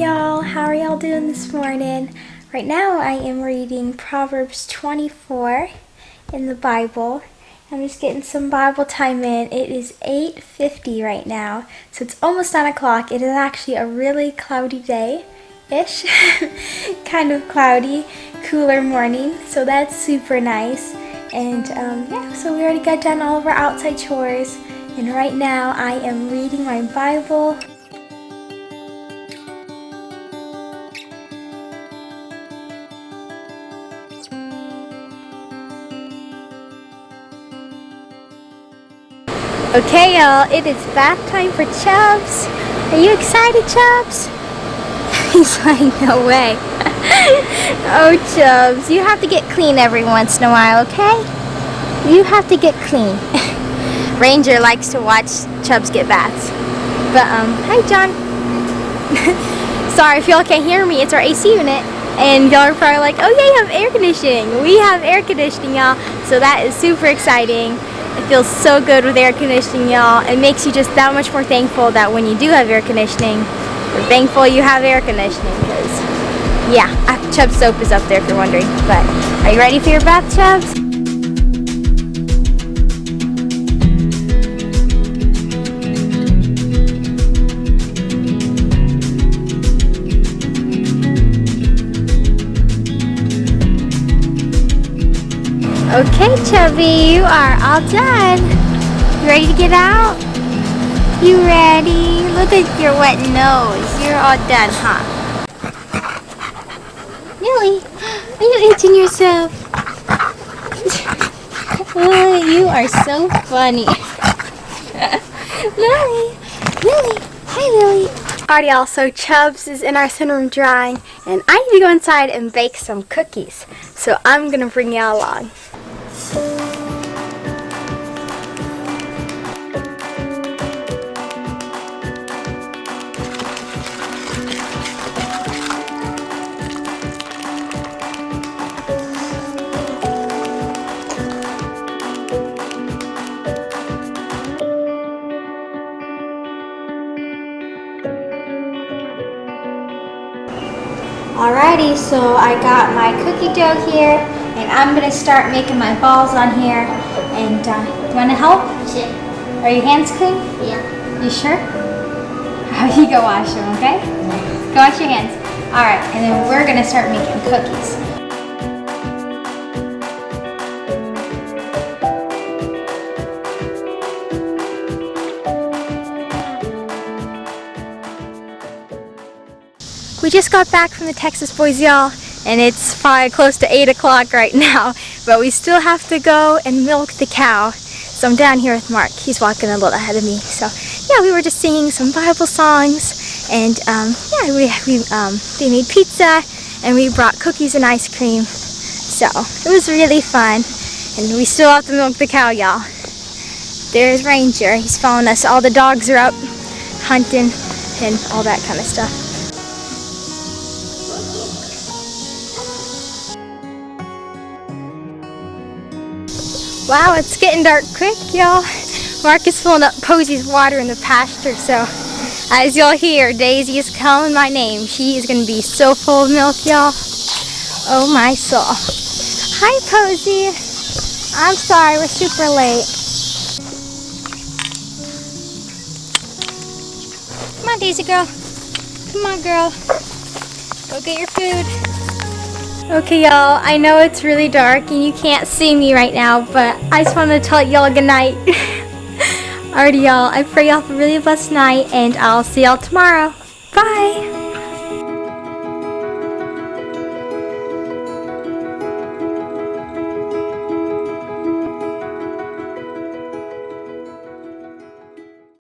y'all, how are y'all doing this morning? Right now I am reading Proverbs 24 in the Bible. I'm just getting some Bible time in. It is 8:50 right now, so it's almost 9 o'clock. It is actually a really cloudy day-ish, kind of cloudy, cooler morning, so that's super nice. And yeah, so we already got done all of our outside chores, and right now I am reading my Bible. Okay, y'all, it is bath time for Chubs. Are you excited, Chubs? He's like, no way. Oh, Chubs, you have to get clean every once in a while, okay? You have to get clean. Ranger likes to watch Chubs get baths. But, hi, John. Sorry if y'all can't hear me, it's our AC unit. And y'all are probably like, oh yeah, you have air conditioning. We have air conditioning, y'all. So that is super exciting. It feels so good with air conditioning, y'all. It makes you just that much more thankful that when you do have air conditioning, you're thankful you have air conditioning, because, yeah, Chub's soap is up there if you're wondering. But, are you ready for your bath, Chubs? Okay, Chubby, you are all done. You ready to get out? You ready? Look at your wet nose. You're all done, huh? Millie, are you itching yourself? Oh, you are so funny. Lily, hi Lily. Alright, y'all, so Chubs is in our center room drying, and I need to go inside and bake some cookies. So I'm gonna bring y'all along. Alrighty, so I got my cookie dough here, and I'm gonna start making my balls on here. And you wanna help? Sure. Are your hands clean? Yeah. You sure? You go wash them, okay? Go wash your hands. Alright, and then we're gonna start making cookies. We just got back from the Texas Boys, y'all, and it's probably close to 8 o'clock right now, but we still have to go and milk the cow. So I'm down here with Mark. He's walking a little ahead of me. So yeah, we were just singing some Bible songs, and yeah, they made pizza, and we brought cookies and ice cream. So it was really fun, and we still have to milk the cow, y'all. There's Ranger. He's following us. All the dogs are up hunting and all that kind of stuff. Wow, it's getting dark quick, y'all. Mark is filling up Posey's water in the pasture, so as y'all hear, Daisy is calling my name. She is going to be so full of milk, y'all. Oh my soul. Hi, Posey. I'm sorry, we're super late. Come on, Daisy girl. Come on, girl. Go get your food. Okay, y'all, I know it's really dark and you can't see me right now, but I just wanted to tell y'all good night. Alrighty, y'all, I pray y'all have a really blessed night, and I'll see y'all tomorrow. Bye!